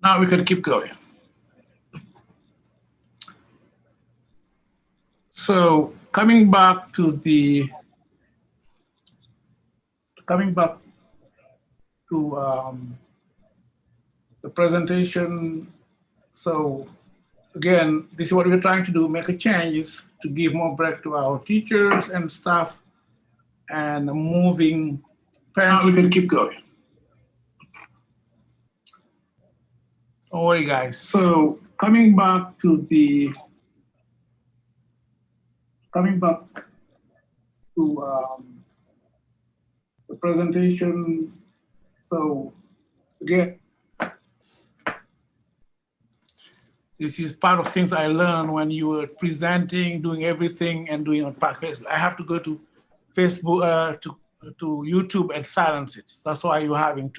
Now we can keep going. So coming back to the presentation. So again, this is what we're trying to do: make a change to give more break to our teachers and staff, and moving parents. Now we can keep going. Don't worry, guys. So coming back to the presentation. So again, this is part of things I learned when you were presenting, doing everything, and doing on practice. I have to go to Facebook, to YouTube and silence it. That's why you're having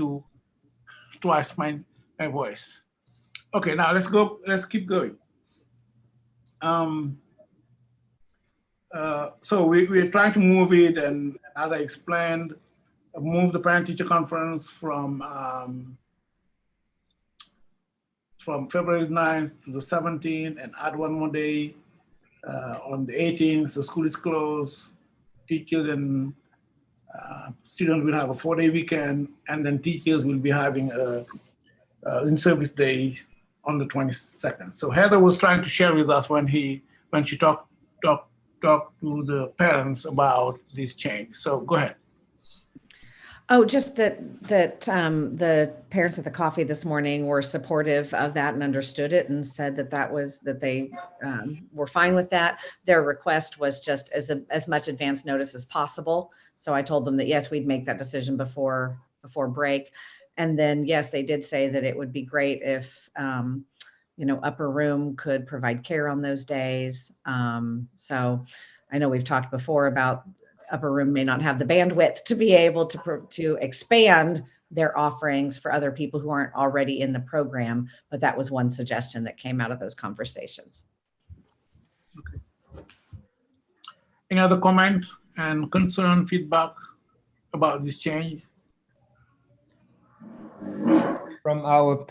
twice my voice. Okay, now let's go. Let's keep going. So we're trying to move it, and as I explained, move the parent-teacher conference from February 9th to the 17th, and add one more day. On the 18th, the school is closed. Teachers and students will have a 4-day weekend, and then teachers will be having a in-service day on the 22nd. So Heather was trying to share with us when she talked to the parents about this change. So go ahead. Oh, just that the parents at the coffee this morning were supportive of that and understood it and said that they were fine with that. Their request was just as much advance notice as possible. So I told them that yes, we'd make that decision before break. And then yes, they did say that it would be great if Upper Room could provide care on those days. So I know we've talked before about Upper Room may not have the bandwidth to be able to expand their offerings for other people who aren't already in the program, but that was one suggestion that came out of those conversations. Okay. Any other comment and concern, feedback about this change? From our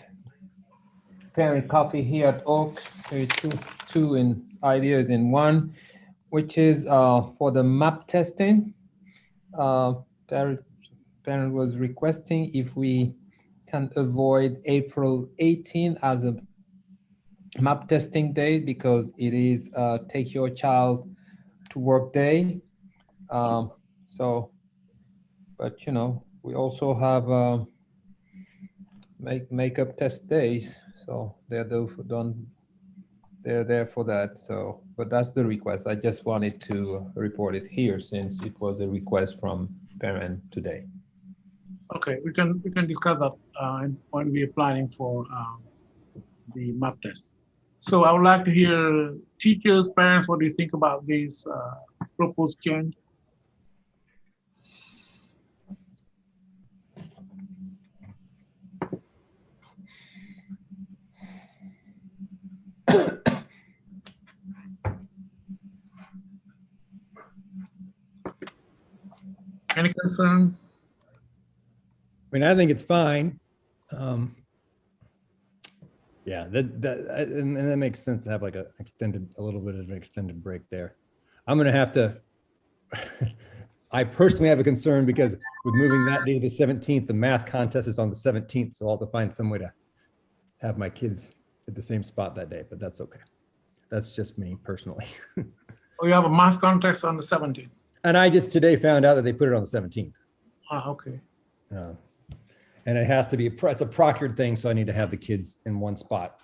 parent coffee here at Oaks, there are two ideas in one, which is for the map testing. Parent was requesting if we can avoid April 18 as a map testing day, because it is take your child to work day. But we also have makeup test days, so they're there for that. So, but that's the request. I just wanted to report it here since it was a request from parent today. Okay, we can discuss that when we are planning for the map test. So I would like to hear teachers, parents, what do you think about this proposed change? Any concern? I mean, I think it's fine. Yeah, and that makes sense to have like a little bit of an extended break there. I'm going to have to, I personally have a concern because with moving that day to the 17th, the math contest is on the 17th. So I'll have to find some way to have my kids at the same spot that day, but that's okay. That's just me personally. Oh, you have a math contest on the 17th? And I just today found out that they put it on the 17th. Ah, okay. And it has to be, it's a proctored thing, so I need to have the kids in one spot.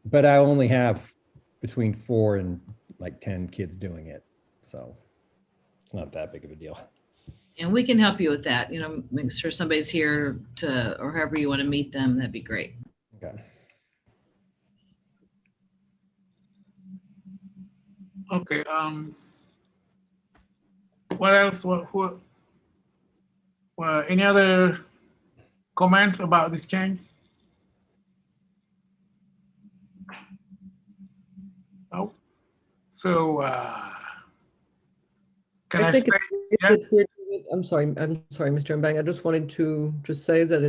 But I only have between 4 and like 10 kids doing it. So it's not that big of a deal. And we can help you with that. Make sure somebody's here or however you want to meet them. That'd be great. Okay. Okay. What else? Any other comments about this change? No. So can I say? I'm sorry, Mr. Mbang. I just wanted to just say that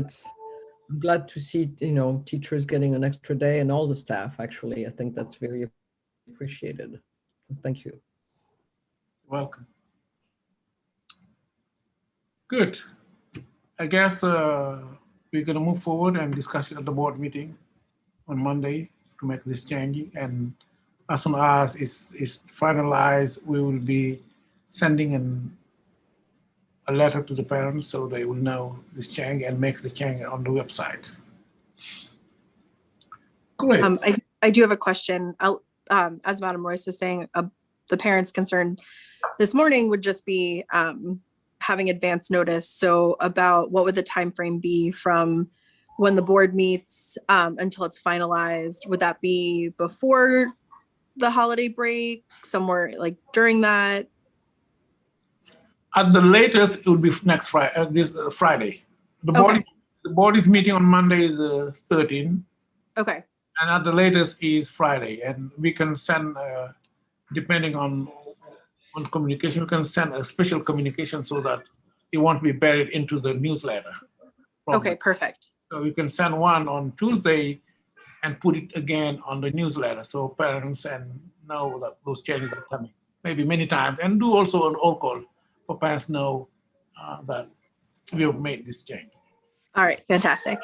I'm glad to see, teachers getting an extra day and all the staff, actually. I think that's very appreciated. Thank you. Welcome. Good. I guess we're going to move forward and discuss it at the board meeting on Monday to make this change. And as soon as it's finalized, we will be sending a letter to the parents so they will know this change and make the change on the website. Great. I do have a question. As Madam Royce was saying, the parents' concern this morning would just be having advance notice. So about what would the time frame be from when the board meets until it's finalized? Would that be before the holiday break, somewhere like during that? At the latest, it will be next Friday. This Friday. The board is meeting on Monday, the 13th. Okay. And at the latest is Friday, and we can send, depending on communication, we can send a special communication so that it won't be buried into the newsletter. Okay, perfect. So you can send one on Tuesday and put it again on the newsletter so parents know that those changes are coming, maybe many times, and do also an all call for parents know that we have made this change. All right, fantastic.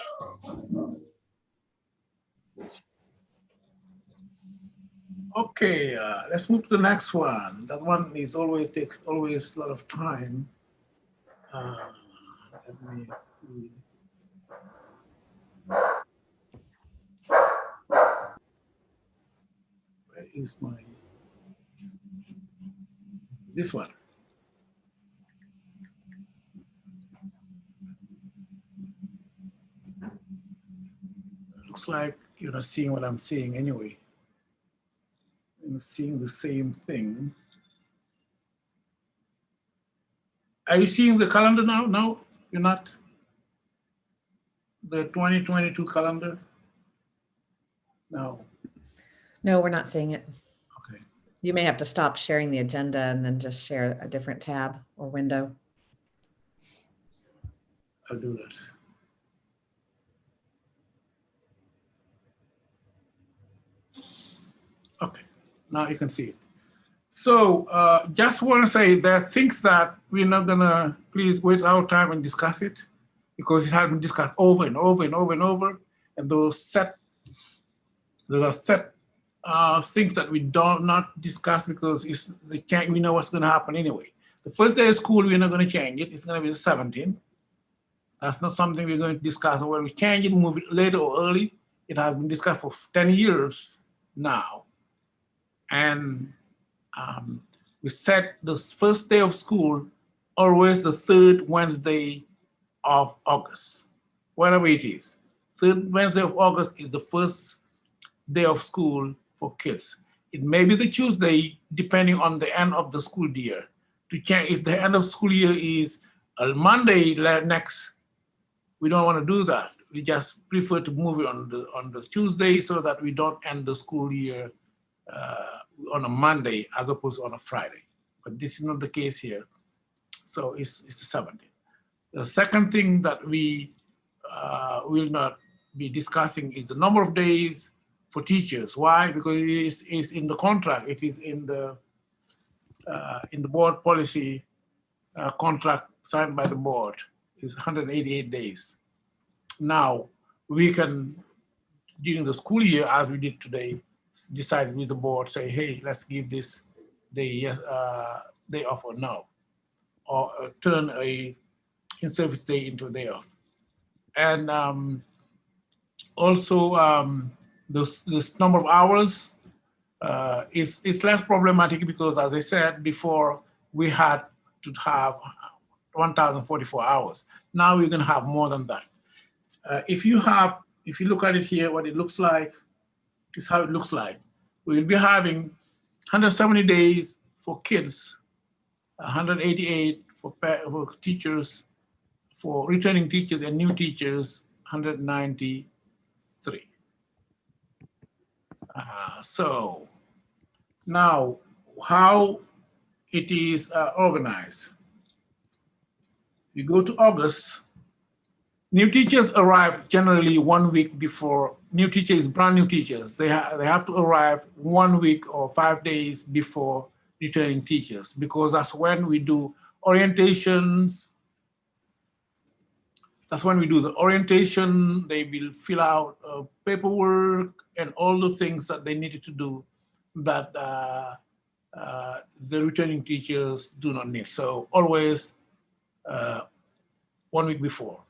Okay, let's move to the next one. That one is takes a lot of time. Let me see. Where is this one? Looks like you're not seeing what I'm seeing anyway. I'm seeing the same thing. Are you seeing the calendar now? No, you're not? The 2022 calendar? No. No, we're not seeing it. Okay. You may have to stop sharing the agenda and then just share a different tab or window. I'll do that. Okay, now you can see it. So just want to say there are things that we're not gonna please waste our time and discuss it because it has been discussed over and over and over and over. And those are set things that we don't not discuss because we know what's gonna happen anyway. The first day of school, we're not gonna change it. It's gonna be the 17th. That's not something we're going to discuss. Whether we change it, move it later or early. It has been discussed for 10 years now. And we set the first day of school always the third Wednesday of August, whatever it is. Third Wednesday of August is the first day of school for kids. It may be the Tuesday, depending on the end of the school year. To change, if the end of school year is a Monday next, we don't want to do that. We just prefer to move it on the Tuesday so that we don't end the school year on a Monday as opposed to on a Friday. But this is not the case here. So it's the 17th. The second thing that we will not be discussing is the number of days for teachers. Why? Because it is in the contract. It is in the board policy contract signed by the board. Is 188 days. Now, we can, during the school year, as we did today, decide with the board, say, hey, let's give this day off or no, or turn a in-service day into a day off. And also, this number of hours is less problematic because, as I said before, we had to have 1,044 hours. Now we're going to have more than that. If you look at it here, what it looks like is how it looks like. We'll be having 170 days for kids, 188 for teachers, for returning teachers and new teachers, 193. So now how it is organized. You go to August, New teachers arrive generally 1 week before. New teachers, brand new teachers, they have to arrive 1 week or 5 days before returning teachers, because that's when we do orientations. That's when we do the orientation. They will fill out paperwork and all the things that they needed to do that the returning teachers do not need. So always 1 week before.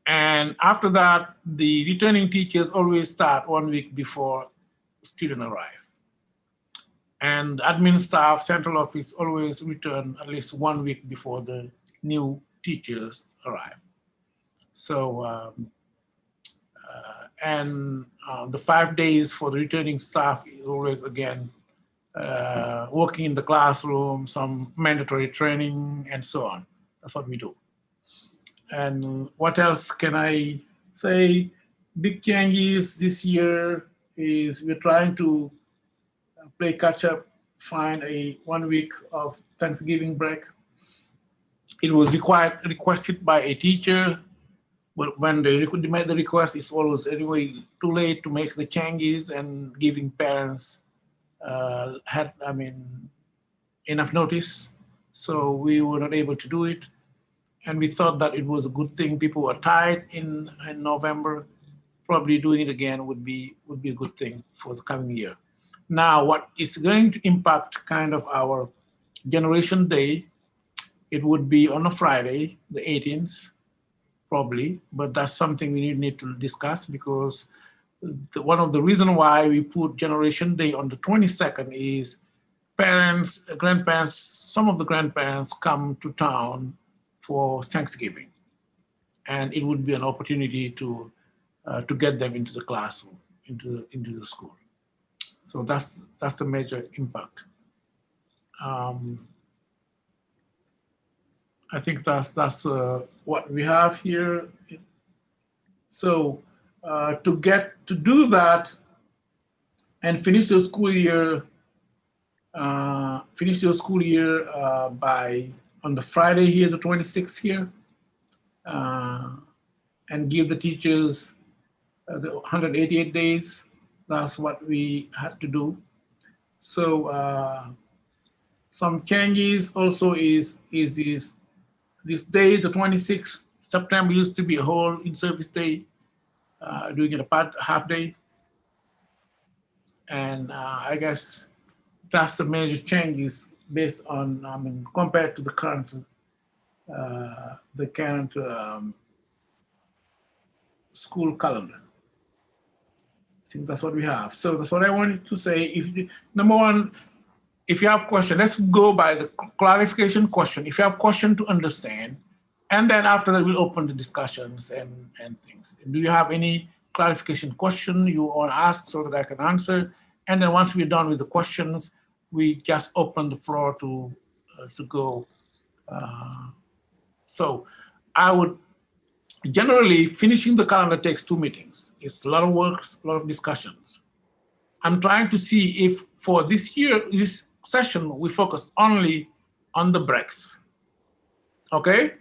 And after that, the returning teachers always start 1 week before students arrive. And the admin staff, central office always return at least 1 week before the new teachers arrive. So, the 5 days for the returning staff is always, again, working in the classroom, some mandatory training, and so on. That's what we do. And what else can I say? Big changes this year is we're trying to play catch up, find a 1 week of Thanksgiving break. It was requested by a teacher, but when they made the request, it's always anyway too late to make the changes, and giving parents enough notice. So we were not able to do it. And we thought that it was a good thing. People were tired in November. Probably doing it again would be a good thing for the coming year. Now, what is going to impact kind of our Generation Day, it would be on a Friday, the 18th, probably, but that's something we need to discuss, because one of the reasons why we put Generation Day on the 22nd is parents, grandparents, some of the grandparents come to town for Thanksgiving, and it would be an opportunity to get them into the classroom, into the school. So that's the major impact. I think that's what we have here. So to do that and finish the school year, by on the Friday here, the 26th here, and give the teachers the 188 days. That's what we had to do. So some changes also is this day, the 26th September, used to be a whole in-service day, doing it a half day. And I guess that's the major changes based on, compared to the current school calendar. I think that's what we have. So that's what I wanted to say. Number one, if you have question, let's go by the clarification question. If you have question to understand, and then after that, we'll open the discussions and things. Do you have any clarification question you want to ask so that I can answer? And then once we're done with the questions, we just open the floor to go. So I would generally, finishing the calendar takes 2 meetings. It's a lot of work, a lot of discussions. I'm trying to see if for this year, this session, we focus only on the breaks. Okay?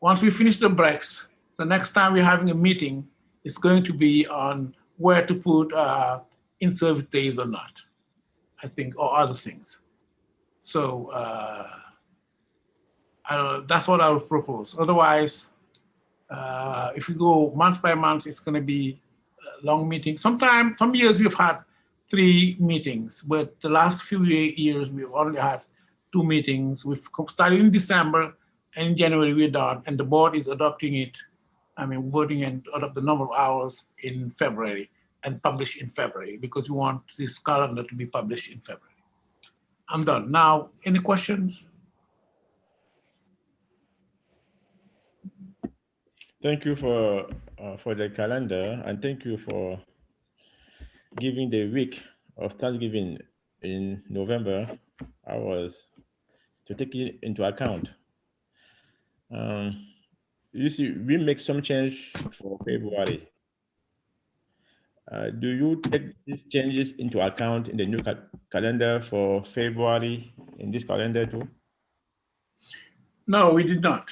Once we finish the breaks, the next time we're having a meeting, it's going to be on where to put in-service days or not, I think, or other things. So that's what I would propose. Otherwise, if we go month by month, it's going to be a long meeting. Some years we've had 3 meetings, but the last few years we've only had 2 meetings. We've started in December, and in January we're done, and the board is adopting it. Voting and adopt the number of hours in February and publish in February, because we want this calendar to be published in February. I'm done. Now, any questions? Thank you for the calendar, and thank you for giving the week of Thanksgiving in November hours to take it into account. You see, we make some change for February. Do you take these changes into account in the new calendar for February, in this calendar too? No, we did not.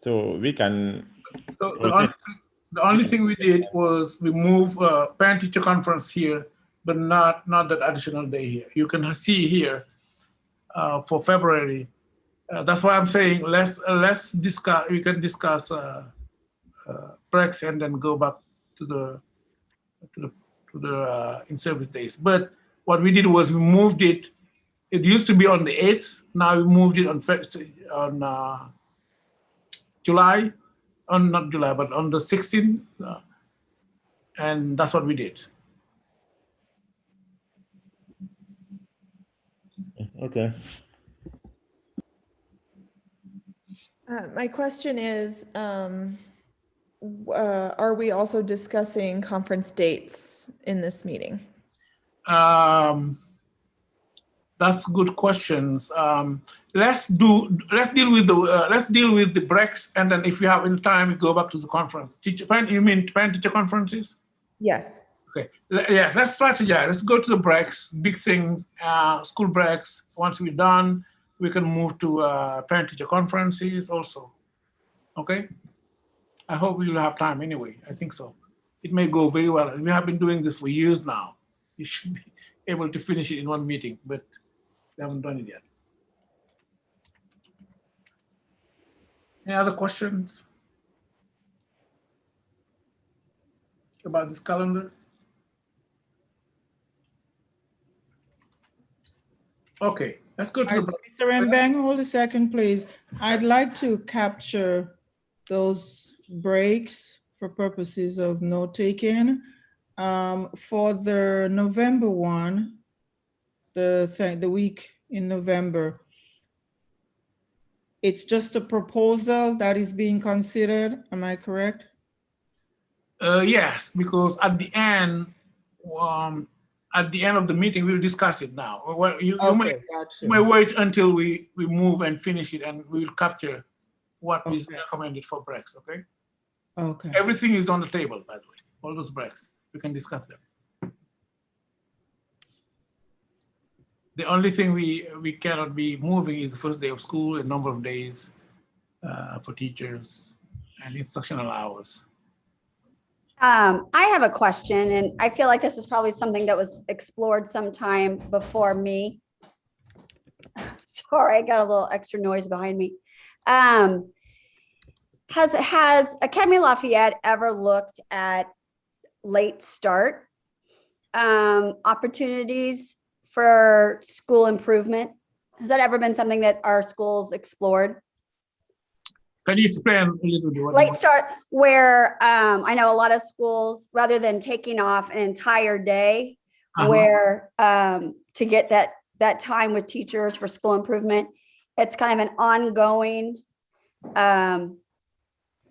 So we can. So the only thing we did was we moved parent-teacher conference here, but not that additional day here. You can see here for February. That's why I'm saying let's discuss. We can discuss breaks and then go back to the in-service days. But what we did was we moved it. It used to be on the 8th. Now we moved it on July. Not July, but on the 16th. And that's what we did. Okay. My question is, are we also discussing conference dates in this meeting? That's good questions. Let's deal with the breaks, and then if we have any time, we go back to the conference. You mean parent-teacher conferences? Yes. Okay. Yeah. Let's strategize. Let's go to the breaks, big things, school breaks. Once we're done, we can move to parent-teacher conferences also. Okay. I hope we will have time anyway. I think so. It may go very well. We have been doing this for years now. You should be able to finish it in one meeting, but we haven't done it yet. Any other questions about this calendar? Okay, let's go to the. Mr. Mbang, hold a second, please. I'd like to capture those breaks for purposes of note taking. For the November one, the week in November, it's just a proposal that is being considered. Am I correct? Yes, because at the end of the meeting, we'll discuss it now. Well, you may wait until we move and finish it, and we'll capture what is recommended for breaks, okay? Okay. Everything is on the table, by the way, all those breaks. We can discuss them. The only thing we cannot be moving is the first day of school, a number of days for teachers, and instructional hours. I have a question, and I feel like this is probably something that was explored sometime before me. Sorry, I got a little extra noise behind me. Has Académie Lafayette ever looked at late start opportunities for school improvement? Has that ever been something that our schools explored? Can you explain a little bit? Late start, where I know a lot of schools, rather than taking off an entire day, where to get that time with teachers for school improvement, it's kind of an ongoing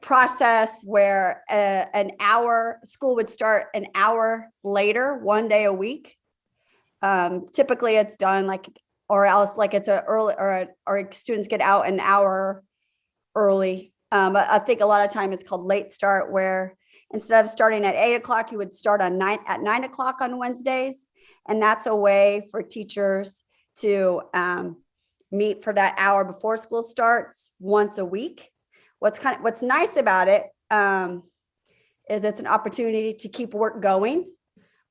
process where school would start an hour later, one day a week. Typically it's done or else it's early, or students get out an hour early. I think a lot of time it's called late start, where instead of starting at 8 o'clock, you would start at 9 o'clock on Wednesdays. And that's a way for teachers to meet for that hour before school starts once a week. What's nice about it is it's an opportunity to keep work going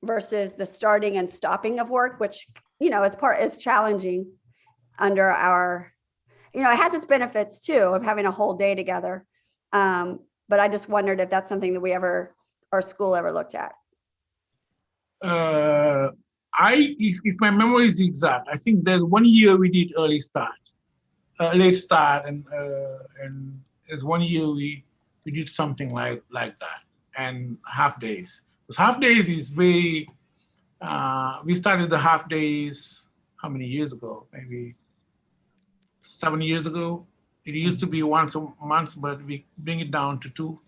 versus the starting and stopping of work, which, is challenging under our, it has its benefits too of having a whole day together. But I just wondered if that's something that our school ever looked at. If my memory is exact, I think there's 1 year we did late start, and there's 1 year we did something like that, and half days. Because half days is very. We started the half days how many years ago? Maybe 7 years ago. It used to be once a month, but we bring it down to 2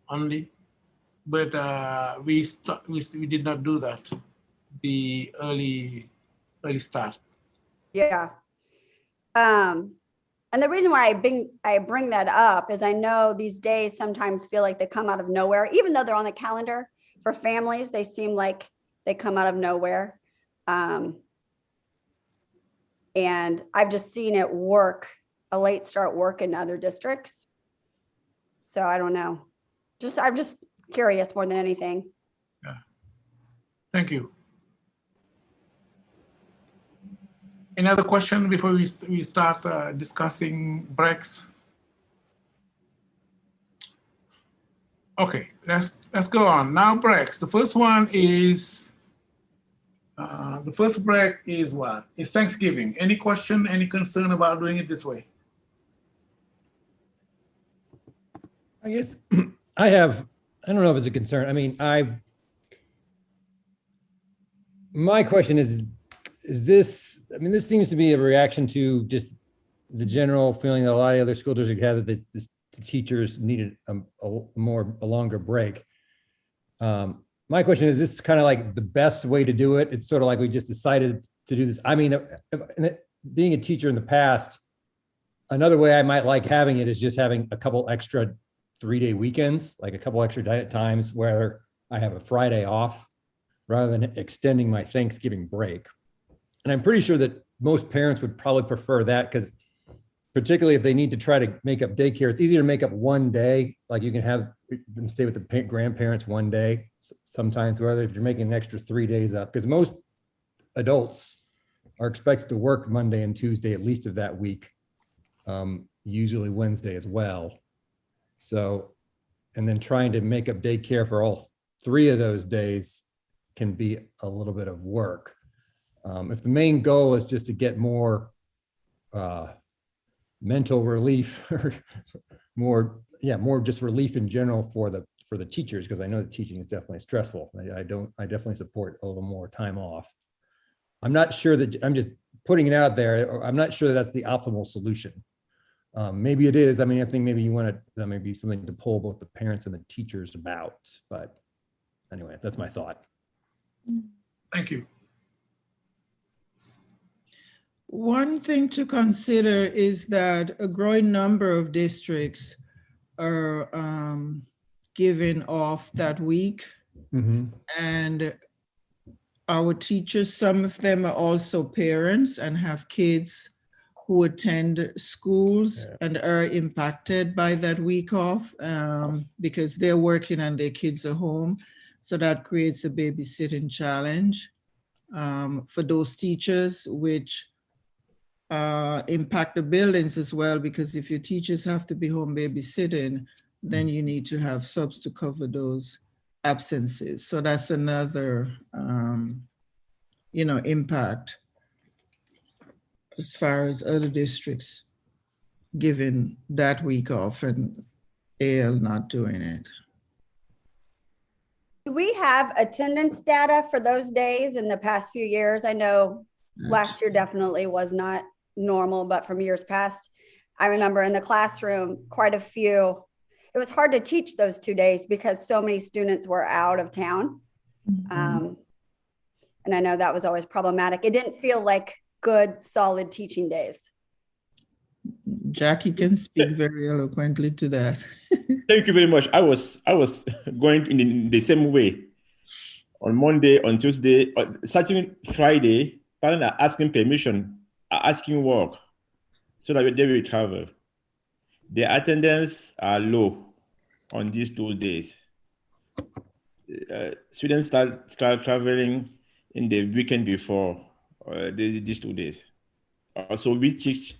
only. But we did not do that. The early start. Yeah. And the reason why I bring that up is I know these days sometimes feel like they come out of nowhere, even though they're on the calendar for families. They seem like they come out of nowhere. And I've just seen it work, a late start work in other districts. So I don't know. I'm just curious more than anything. Yeah. Thank you. Any other question before we start discussing breaks? Okay, let's go on. Now breaks. The first one is, the first break is what? It's Thanksgiving. Any question, any concern about doing it this way? I guess I don't know if it's a concern. I mean, my question is this, I mean, this seems to be a reaction to just the general feeling that a lot of other school districts have, that the teachers needed a longer break. My question is this kind of like the best way to do it? It's sort of like we just decided to do this. I mean, being a teacher in the past, another way I might like having it is just having a couple extra 3-day weekends, like a couple extra times where I have a Friday off rather than extending my Thanksgiving break. And I'm pretty sure that most parents would probably prefer that, because particularly if they need to try to make up daycare, it's easier to make up one day. Like you can have them stay with the grandparents one day sometimes, rather if you're making an extra 3 days up, because most adults are expected to work Monday and Tuesday at least of that week, usually Wednesday as well. So, and then trying to make up daycare for all 3 of those days can be a little bit of work. If the main goal is just to get more mental relief, or more just relief in general for the teachers, because I know that teaching is definitely stressful. I definitely support a little more time off. I'm not sure that, I'm just putting it out there. I'm not sure that's the optimal solution. Maybe it is. I mean, I think maybe you want to, that may be something to pull both the parents and the teachers about, but anyway, that's my thought. Thank you. One thing to consider is that a growing number of districts are giving off that week. Mm-hmm. And our teachers, some of them are also parents and have kids who attend schools and are impacted by that week off because they're working and their kids are home. So that creates a babysitting challenge for those teachers, which impact the buildings as well, because if your teachers have to be home babysitting, then you need to have subs to cover those absences. So that's another, impact as far as other districts giving that week off and AL not doing it. Do we have attendance data for those days in the past few years? I know last year definitely was not normal, but from years past, I remember in the classroom, quite a few. It was hard to teach those 2 days because so many students were out of town. And I know that was always problematic. It didn't feel like good, solid teaching days. Jackie can speak very eloquently to that. Thank you very much. I was going in the same way. On Monday, on Tuesday, starting Friday, parents are asking permission, are asking work so that they will travel. The attendance are low on these 2 days. Students start traveling in the weekend before these 2 days. So we teach,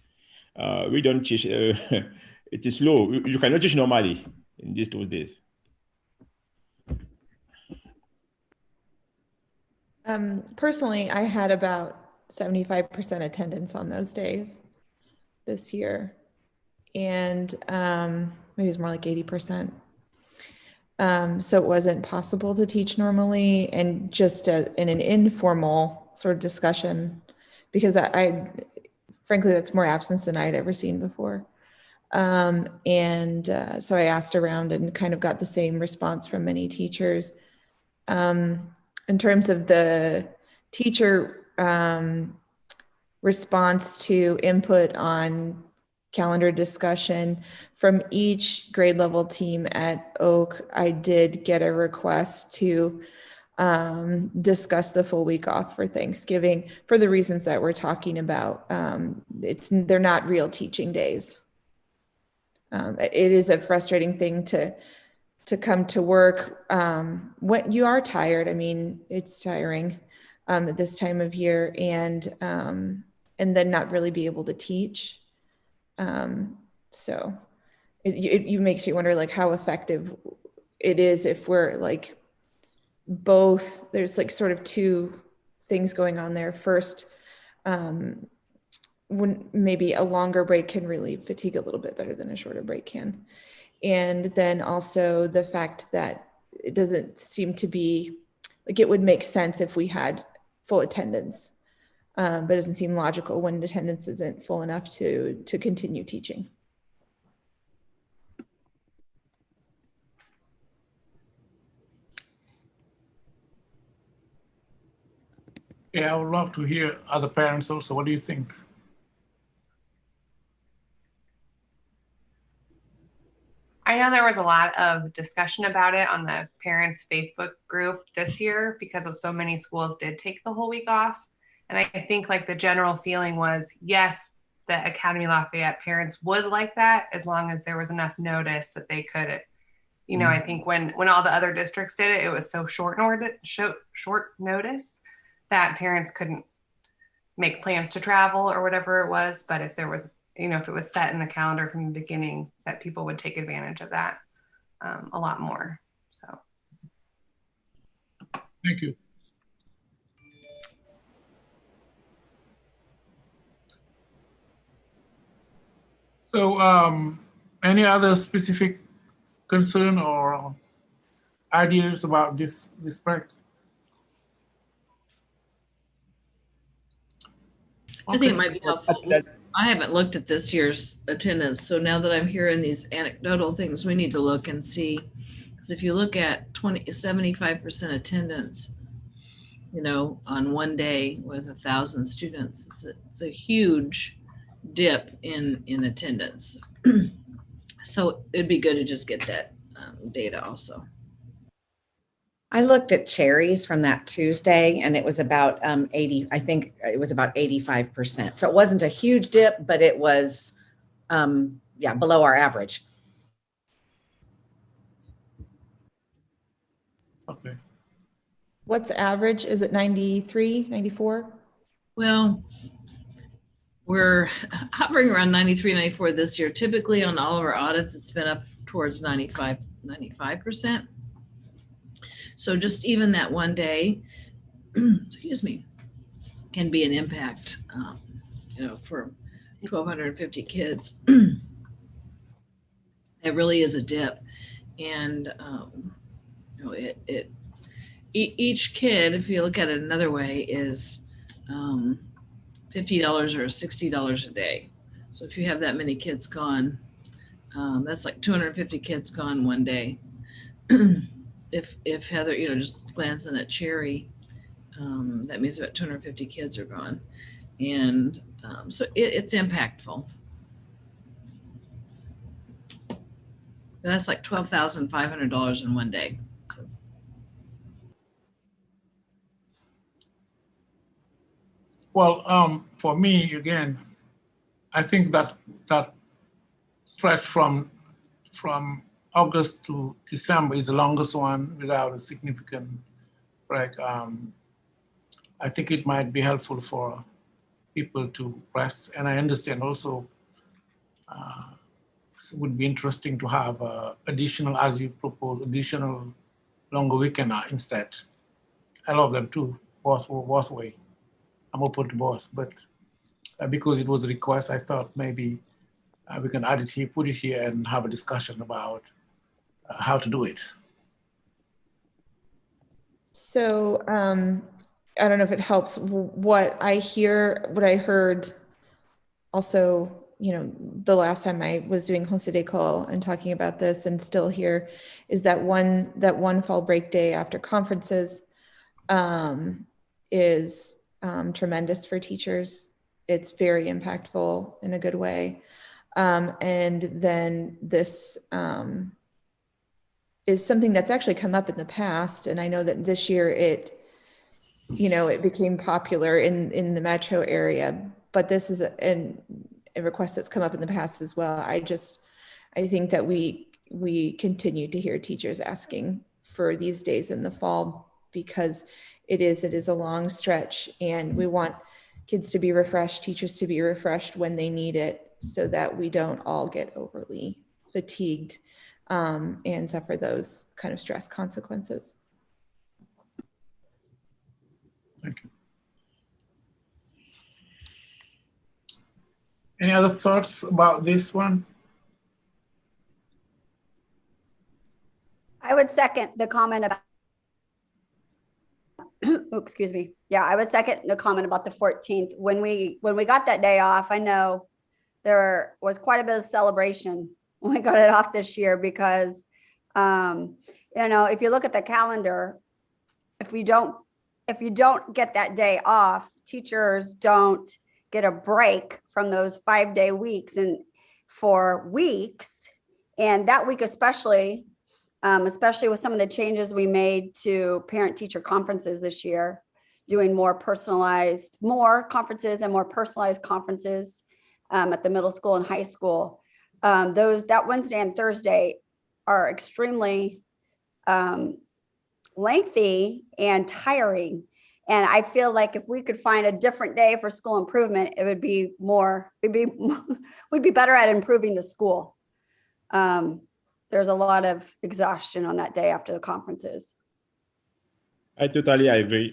we don't teach, it is low. You cannot teach normally in these 2 days. Personally, I had about 75% attendance on those days this year. And maybe it's more like 80%. So it wasn't possible to teach normally, and just in an informal sort of discussion, because I frankly, that's more absence than I'd ever seen before. So I asked around and kind of got the same response from many teachers. In terms of the teacher response to input on calendar discussion from each grade level team at Oak, I did get a request to discuss the full week off for Thanksgiving for the reasons that we're talking about. They're not real teaching days. it is a frustrating thing to come to work when you are tired. I mean, it's tiring at this time of year, and then not really be able to teach. So it makes you wonder like how effective it is if we're like both, there's like sort of two things going on there. First, when maybe a longer break can relieve fatigue a little bit better than a shorter break can. And then also the fact that it doesn't seem to be like it would make sense if we had full attendance, but it doesn't seem logical when attendance isn't full enough to continue teaching. Yeah, I would love to hear other parents also. What do you think? I know there was a lot of discussion about it on the parents' Facebook group this year because of so many schools did take the whole week off. And I think like the general feeling was, yes, the Académie Lafayette parents would like that as long as there was enough notice that they could. You know, I think when all the other districts did it, it was so short notice that parents couldn't make plans to travel or whatever it was. But if there was, you know, if it was set in the calendar from the beginning, that people would take advantage of that a lot more. So. Thank you. So any other specific concern or ideas about this project? I think it might be helpful. I haven't looked at this year's attendance, so now that I'm hearing these anecdotal things, we need to look and see. Because if you look at 75% attendance, you know, on one day with 1,000 students, it's a huge dip in attendance. So it'd be good to just get that data also. I looked at Cherries from that Tuesday, and it was about 80. I think it was about 85%. So it wasn't a huge dip, but it was, below our average. Okay. What's average? Is it 93, 94? Well, we're hovering around 93, 94 this year. Typically on all of our audits, it's been up towards 95%. So just even that one day, excuse me, can be an impact, you know, for 1,250 kids. It really is a dip. And, you know, each kid, if you look at it another way, is $50 or $60 a day. So if you have that many kids gone, that's like 250 kids gone one day. If Heather, you know, just glancing at Cherry, that means about 250 kids are gone. And so it's impactful. That's like $12,500 in one day. Well, for me, again, I think that stretch from August to December is the longest one without a significant break. I think it might be helpful for people to rest, and I understand also it would be interesting to have additional, as you propose, additional longer weekend instead. I love them too, both way. I'm open to both, but because it was a request, I thought maybe we can add it here, put it here, and have a discussion about how to do it. So I don't know if it helps. What I heard also, you know, the last time I was doing Conseil d'école and talking about this, and still here, is that one fall break day after conferences is tremendous for teachers. It's very impactful in a good way. And then this is something that's actually come up in the past. And I know that this year it became popular in the metro area, but this is a request that's come up in the past as well. I think that we continue to hear teachers asking for these days in the fall because it is a long stretch, and we want kids to be refreshed, teachers to be refreshed when they need it, so that we don't all get overly fatigued and suffer those kind of stress consequences. Thank you. Any other thoughts about this one? I would second the comment about, oh, excuse me. Yeah, I would second the comment about the 14th. When we got that day off, I know there was quite a bit of celebration when we got it off this year because, you know, if you look at the calendar, if you don't get that day off, teachers don't get a break from those 5-day weeks and for weeks. And that week, especially with some of the changes we made to parent-teacher conferences this year, doing more conferences and more personalized conferences at the middle school and high school. That Wednesday and Thursday are extremely lengthy and tiring. And I feel like if we could find a different day for school improvement, we'd be better at improving the school. There's a lot of exhaustion on that day after the conferences. I totally agree.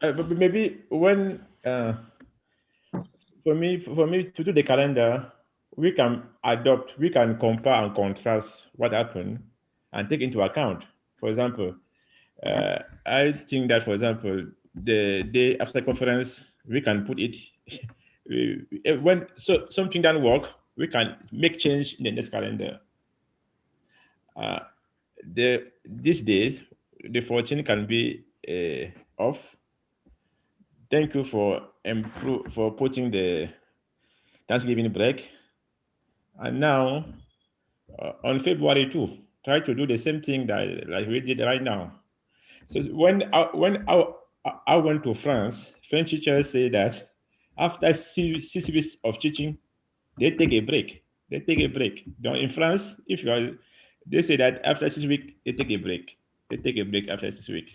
But maybe when for me to do the calendar, we can compare and contrast what happened and take into account. For example, I think that, for example, the day after conference, we can put it when something doesn't work, we can make change in the next calendar. These days, the 14th can be off. Thank you for putting the Thanksgiving break. And now on February 2, try to do the same thing like we did right now. So when I went to France, French teachers say that after 6 weeks of teaching, they take a break. In France, they say that after 6 weeks, they take a break. They take a break after 6 weeks.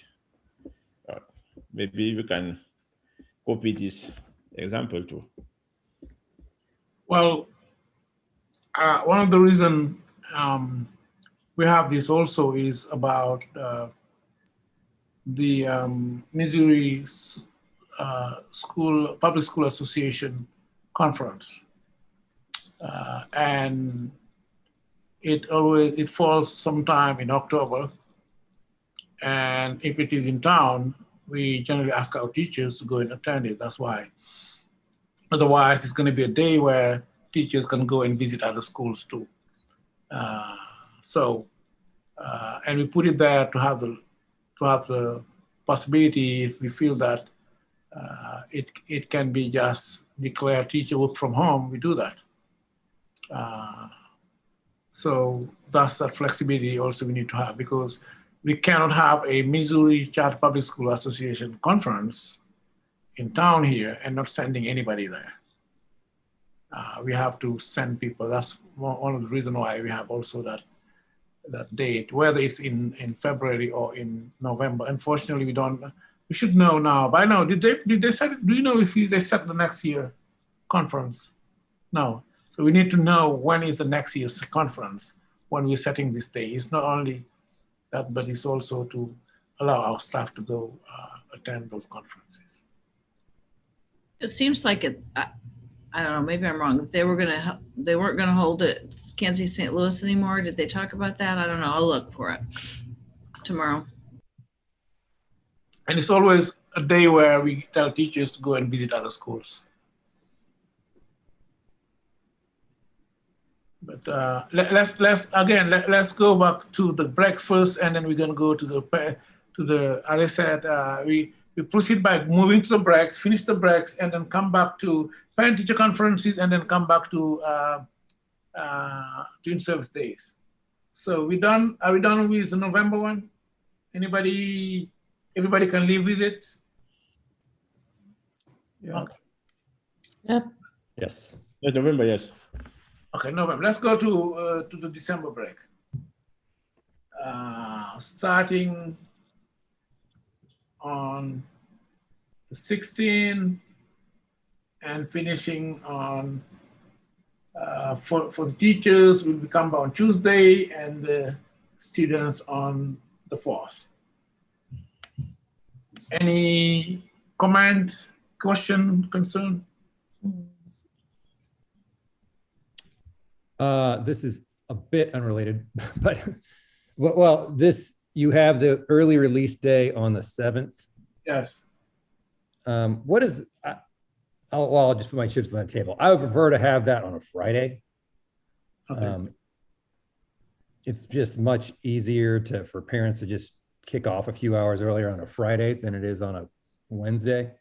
Maybe we can copy this example too. Well, one of the reasons we have this also is about the Missouri Public School Association conference, and it falls sometime in October. And if it is in town, we generally ask our teachers to go and attend it. That's why. Otherwise, it's going to be a day where teachers can go and visit other schools too. And we put it there to have the possibility, if we feel that it can be just declare teacher work from home, we do that. So that's that flexibility also we need to have, because we cannot have a Missouri Charter Public School Association conference in town here and not sending anybody there. We have to send people. That's one of the reasons why we have also that date, whether it's in February or in November. Unfortunately, we should know now. By now, did they set it? Do you know if they set the next year conference? No. So we need to know when is the next year's conference when we're setting this day. It's not only that, but it's also to allow our staff to go attend those conferences. It seems like it. I don't know. Maybe I'm wrong. They weren't gonna hold it Kansas City, St. Louis anymore. Did they talk about that? I don't know. I'll look for it tomorrow. And it's always a day where we tell teachers to go and visit other schools. But let's go back to the break first, and then we're gonna go to the. As I said, we proceed by moving to the breaks, finish the breaks, and then come back to parent-teacher conferences, and then come back to in-service days. So are we done with the November one? Everybody can live with it? Yeah. Okay. Yep. Yes. November, yes. Okay, November. Let's go to the December break. Starting on the 16th and finishing on, for the teachers will become on Tuesday and the students on the 4th. Any comment, question, concern? This is a bit unrelated, but well, you have the early release day on the 7th. Yes. What is, I'll just put my chips on the table. I would prefer to have that on a Friday. Okay. It's just much easier for parents to just kick off a few hours earlier on a Friday than it is on a Wednesday.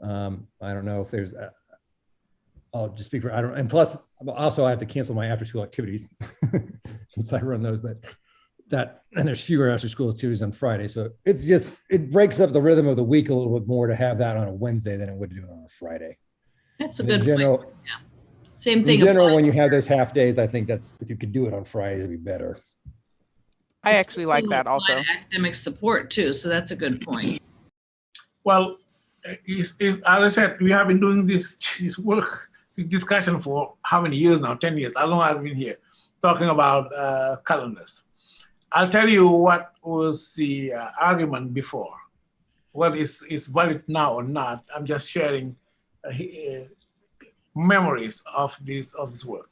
I don't know if there's, I'll just speak for, I don't, and plus also I have to cancel my after school activities since I run those, but and there's fewer after school activities on Friday. So it's just, it breaks up the rhythm of the week a little bit more to have that on a Wednesday than it would do on a Friday. That's a In good general, point. Yeah. Same thing. In general, applies. when you have those half days, I think if you could do it on Fridays, it'd be better. I actually like that Apply also. to academic support too, so that's a good point. Well, as I said, we have been doing this discussion for how many years now? 10 years. How long has been here talking about calendars? I'll tell you what was the argument before. What is valid now or not? I'm just sharing memories of this work.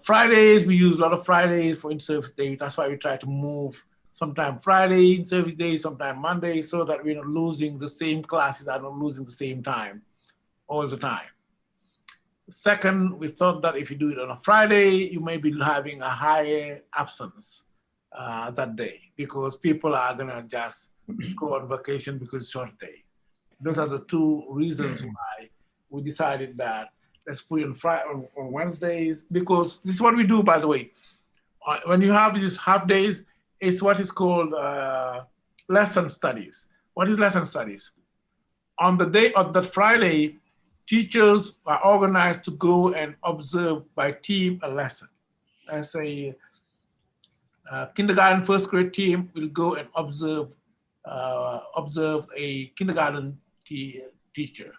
Fridays, we use a lot of Fridays for in-service day. That's why we try to move sometime Friday in-service day, sometime Monday, so that we're not losing the same classes, are not losing the same time all the time. Second, we thought that if you do it on a Friday, you may be having a higher absence that day because people are gonna just go on vacation because it's short day. Those are the two reasons why we decided that let's put it on Wednesdays, because this is what we do, by the way. When you have these half days, it's what is called lesson studies. What is lesson studies? On the day of that Friday, teachers are organized to go and observe by team a lesson. Let's say kindergarten first grade team will go and observe a kindergarten teacher.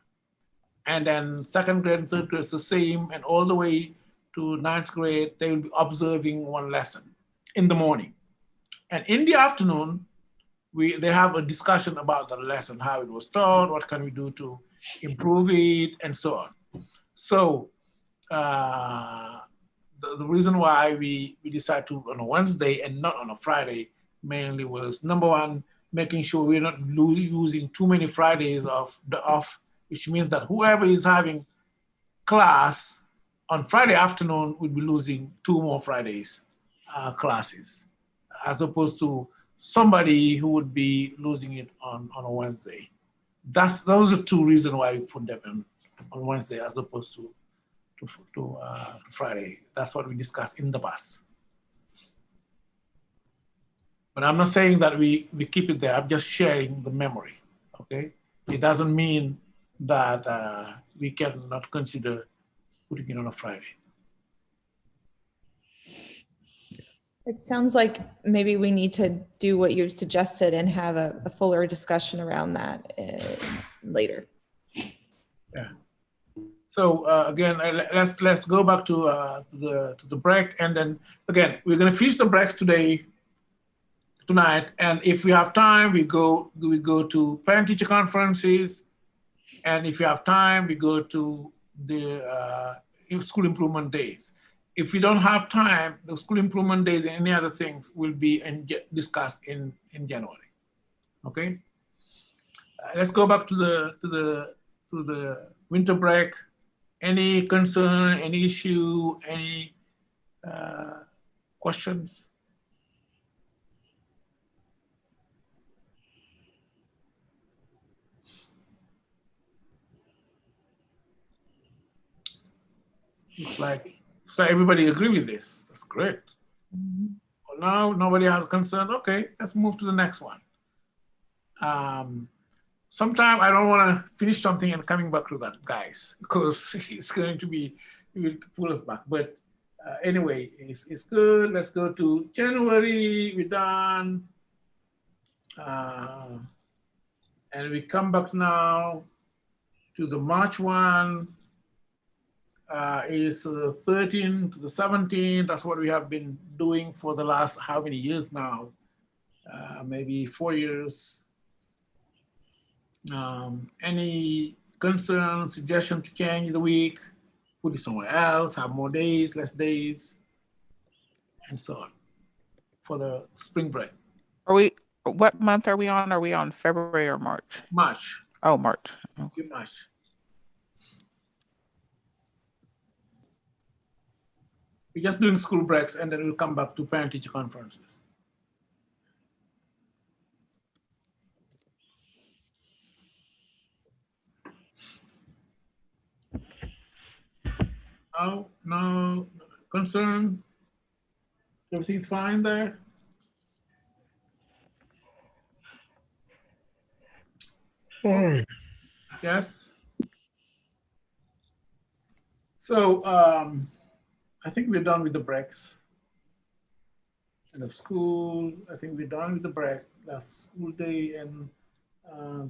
And then second grade and third grade is the same, and all the way to ninth grade, they will be observing one lesson in the morning. And in the afternoon, they have a discussion about the lesson, how it was taught, what can we do to improve it, and so on. So the reason why we decided to on a Wednesday and not on a Friday mainly was, number one, making sure we're not using too many Fridays of the off, which means that whoever is having class on Friday afternoon would be losing 2 more Fridays classes, as opposed to somebody who would be losing it on a Wednesday. Those are 2 reasons why we put them on Wednesday as opposed to Friday. That's what we discussed in the past. But I'm not saying that we keep it there. I'm just sharing the memory, okay? It doesn't mean that we cannot consider putting it on a Friday. It sounds like maybe we need to do what you suggested and have a fuller discussion around that later. Yeah. So again, let's go back to the break, and then again we're going to finish the breaks tonight, and if we have time, we go to parent-teacher conferences, and if you have time, we go to the school improvement days. If we don't have time, the school improvement days and any other things will be discussed in January. Okay. Let's go back to the winter break. Any concern? Any issue? Any questions? Looks like everybody agree with this. That's great. Well, now nobody has a concern. Okay, let's move to the next one. sometimes I don't want to finish something and coming back to that, guys, because it's going to be, it will pull us back. But anyway, it's good. Let's go to January. We're done. And we come back now to the March one. Is 13 to the 17th. That's what we have been doing for the last how many years now? Maybe 4 years. Any concerns, suggestion to change the week, put it somewhere else, have more days, less days, and so on for the spring break. What month are we on? Are we on February or March? March. Oh, March. Okay. March. We're just doing school breaks and then we'll come back to parent-teacher conferences. No concern. Everything's fine there. Yes. So I think we're done with the breaks. End of school. I think we're done with the break. Last school day, and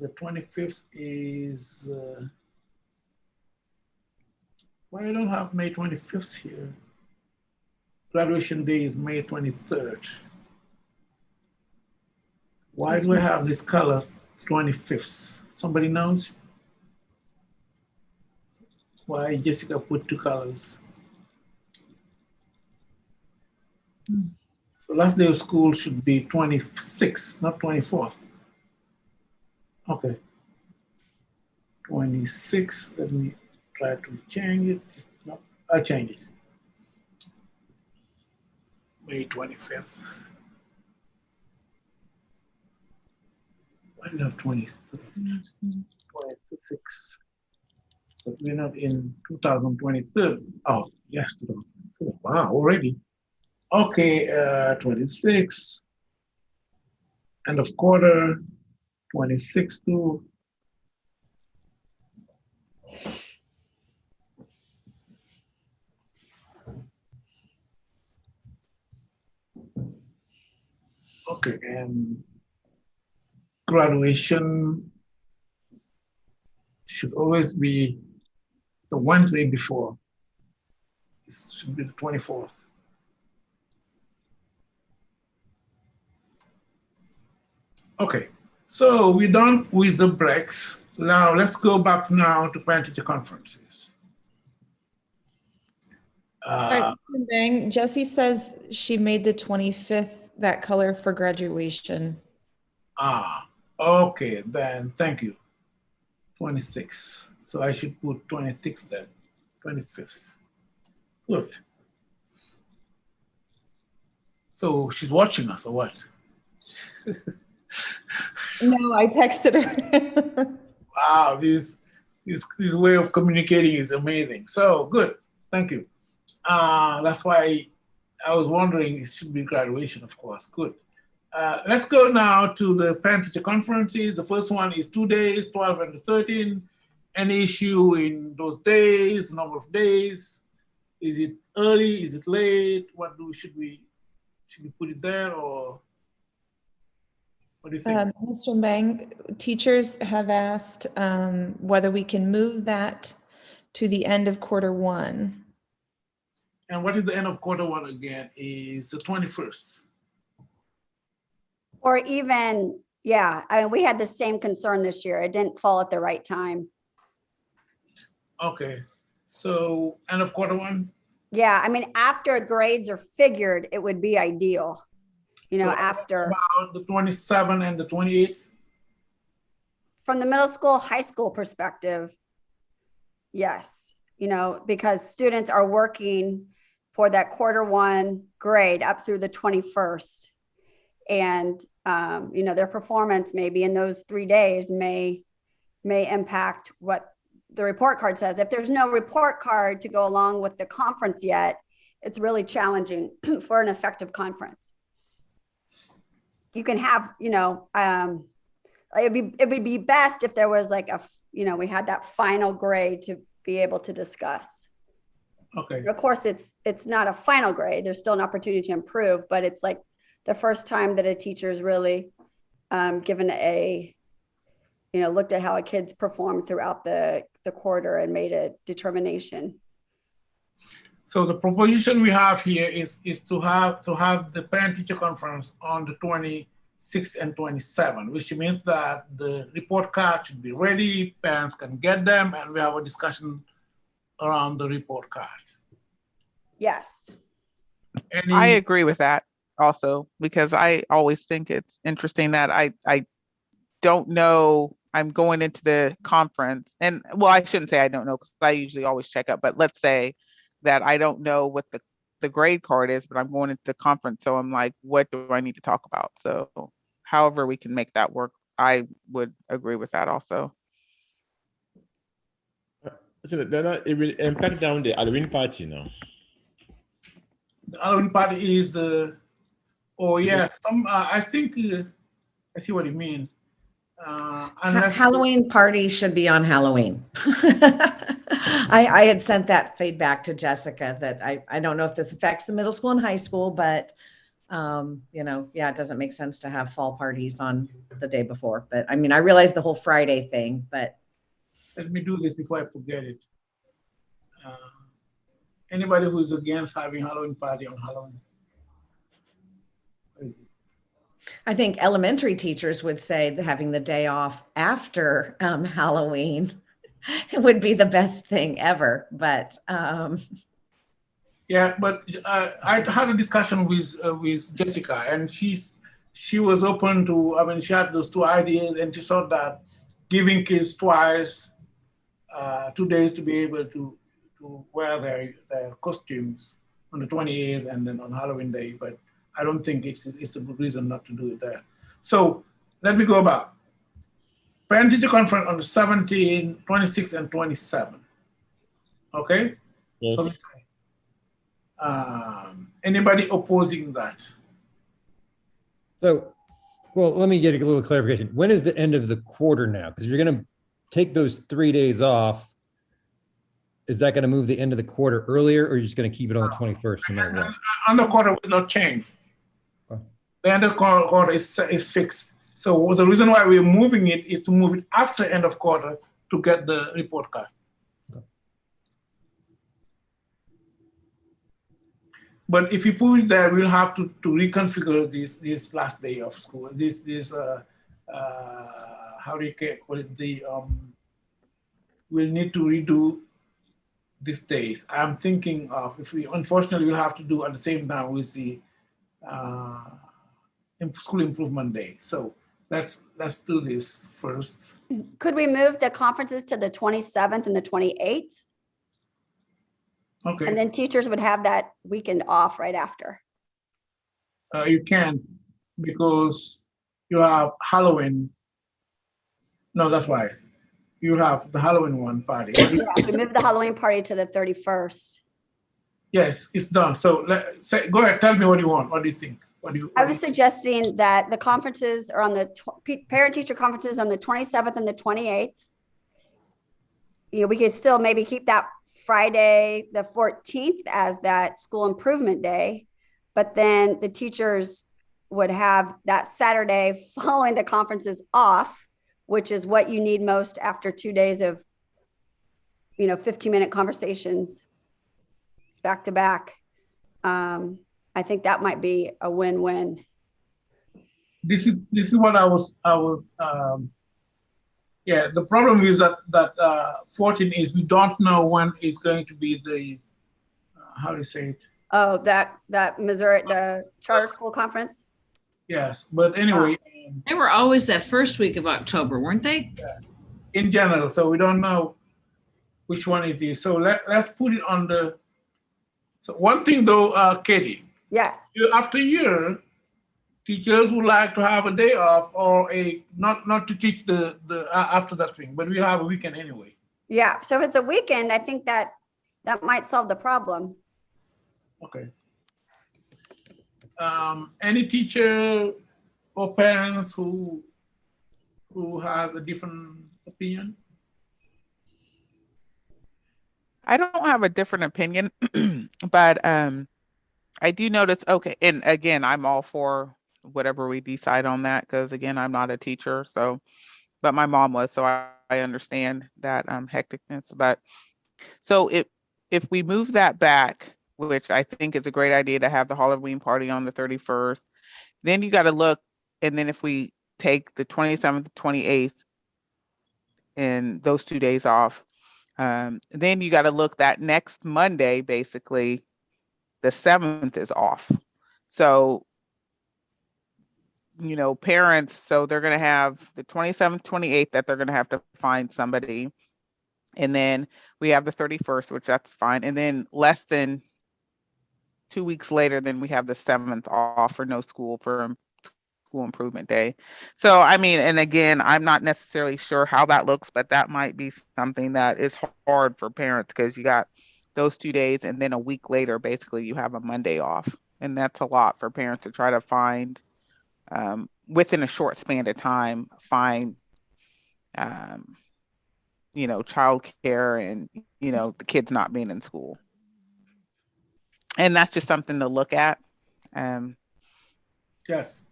the 25th is. Why I don't have May 25th here? Graduation day is May 23rd. Why do I have this color 25th? Somebody knows? Why Jessica put two colors? So last day of school should be 26th, not 24th. Okay. 26th, let me try to change it. No, I'll change it. May 25th. Why do you have 23rd? 26. But we're not in 2023. Oh, yes, 2023. Wow, already. Okay, 26. End of quarter, 26 to. Okay, and graduation should always be the Wednesday before. It should be the 24th. Okay, so we're done with the breaks. Now let's go back now to parent-teacher conferences. Bang, Jessie says she made the 25th that color for graduation. Okay, then thank you. 26. So I should put 26 then, 25th. Good. So she's watching us or what? No, I texted her. Wow, this way of communicating is amazing. So good, thank you. That's why I was wondering, it should be graduation, of course. Good. Let's go now to the parent-teacher conferences. The first one is 2 days, 12 and 13. Any issue in those days, number of days? Is it early? Is it late? Should we put it there, or what do you think? Mr. Bang, teachers have asked whether we can move that to the end of quarter one. And what is the end of quarter one again? Is the 21st. Or even, yeah, I mean, we had the same concern this year. It didn't fall at the right time. Okay, so end of quarter one? Yeah, I mean, after grades are figured, it would be ideal. You know, So after. About the 27th and the 28th? From the middle school, high school perspective, yes. You know, because students are working for that quarter one grade up through the 21st. And, you know, their performance maybe in those 3 days may impact what the report card says. If there's no report card to go along with the conference yet, it's really challenging for an effective conference. You can have, you know, a it would be best if there was like we had that final grade to be able to discuss. Okay. And of course, it's not a final grade. There's still an opportunity to improve, but it's like the first time that a teacher is really given looked at how a kid's performed throughout the quarter and made a determination. So the proposition we have here is to have the parent-teacher conference on the 26th and 27th, which means that the report card should be ready, parents can get them, and we have a discussion around the report card. Yes. I agree with that also, because I always think it's interesting that I don't know. I'm going into the conference, and well, I shouldn't say I don't know, because I usually always check up, but let's say that I don't know what the grade card is, but I'm going into the conference. So I'm like, what do I need to talk about? So however we can make that work, I would agree with that also. So it will impact down the Halloween party now. The Halloween party is, I think, I see what you mean. Halloween parties should be on Halloween. I had sent that feedback to Jessica that I don't know if this affects the middle school and high school, but it doesn't make sense to have fall parties on the day before. But I mean, I realize the whole Friday thing, but let me do this before I forget it. Anybody who's against having Halloween party on Halloween? I think elementary teachers would say that having the day off after Halloween would be the best thing ever. But yeah, but I had a discussion with Jessica, and she was open to. I mean, she had those two ideas, and she thought that giving kids twice 2 days to be able to wear their costumes on the 28th and then on Halloween day, but I don't think it's a good reason not to do it there. So let me go back. Parent-teacher conference on the 17th, 26th, and 27th. Okay? Yes. So anybody opposing that? So, well, let me get a little clarification. When is the end of the quarter now? Because you're going to take those 3 days off. Is that going to move the end of the quarter earlier, or are you just going to keep it on the 21st no matter what? On the quarter will not change. The end of quarter is fixed. So the reason why we're moving it is to move it after end of quarter to get the report card. Okay. But if you put it there, we'll have to reconfigure this last day of school. How do you call it? We'll need to redo these days. I'm thinking of, unfortunately, we'll have to do at the same time with the school improvement day. So let's do this first. Could we move the conferences to the 27th and the 28th? Okay. And then teachers would have that weekend off right after. You can, because you have Halloween. No, that's why. You have the Halloween one party. Yeah, we moved the Halloween party to the 31st. Yes, it's done. So go ahead, tell me what you want. What do you think? I was suggesting that the conferences are on the parent-teacher conferences on the 27th and the 28th. We could still maybe keep that Friday, the 14th as that school improvement day, but then the teachers would have that Saturday following the conferences off, which is what you need most after 2 days of, 15-minute conversations back to back. I think that might be a win-win. This is what I was the problem is that 14 is we don't know when is going to be the how do you say it? Oh, that Missouri, the charter school conference? Yes, but anyway. They were always that first week of October, weren't they? Yeah. In general, so we don't know which one it is. So let's put it on the. So one thing though, Katie. Yes. After a year, teachers would like to have a day off or not to teach the after that thing, but we'll have a weekend anyway. Yeah. So if it's a weekend, I think that might solve the problem. Okay. Any teacher or parents who who has a different opinion? I don't have a different opinion, but I do notice, okay, and again, I'm all for whatever we decide on that, because again, I'm not a teacher, so, but my mom was, so I understand that hecticness. But so if we move that back, which I think is a great idea to have the Halloween party on the 31st, then you got to look, and then if we take the 27th, 28th, and those 2 days off, then you got to look that next Monday, basically, the 7th is off. So, you know, parents, so they're going to have the 27th, 28th that they're going to have to find somebody. And then we have the 31st, which that's fine. And then less than 2 weeks later, then we have the 7th off for no school for school improvement day. So, I mean, and again, I'm not necessarily sure how that looks, but that might be something that is hard for parents, because you got those 2 days and then a week later, basically you have a Monday off. And that's a lot for parents to try to find within a short span of time, find, you know, childcare and, you know, the kids not being in school. And that's just something to look at. Yes.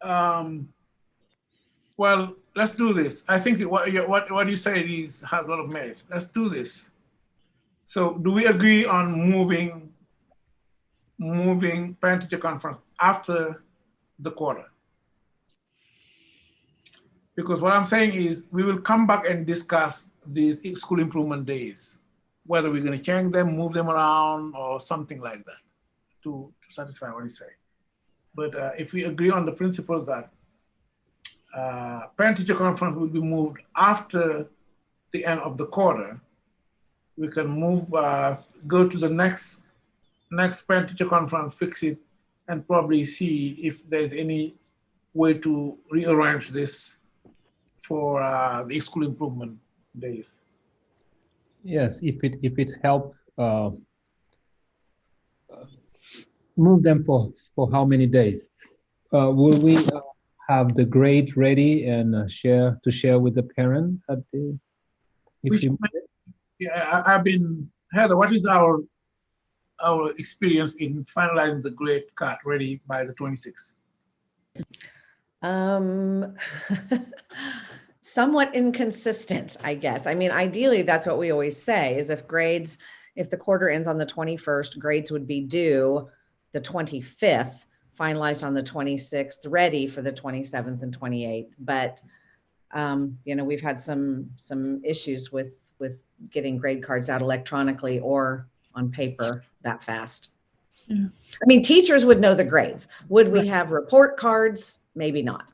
Well, let's do this. I think what you say has a lot of merit. Let's do this. So do we agree on moving parent-teacher conference after the quarter? Because what I'm saying is we will come back and discuss these school improvement days, whether we're going to change them, move them around, or something like that to satisfy what you say. But if we agree on the principle that parent-teacher conference will be moved after the end of the quarter, we can move, go to the next parent-teacher conference, fix it, and probably see if there's any way to rearrange this for the school improvement days. Yes, if it helps, move them for how many days? Will we have the grade ready and share with the parent at the? Yeah, I've been, Heather, what is our experience in finalizing the grade card ready by the 26th? Somewhat inconsistent, I guess. I mean, ideally, that's what we always say is if the quarter ends on the 21st, grades would be due the 25th, finalized on the 26th, ready for the 27th and 28th. But, you know, we've had some issues with getting grade cards out electronically or on paper that fast. Yeah. I mean, teachers would know the grades. Would we have report cards? Maybe not.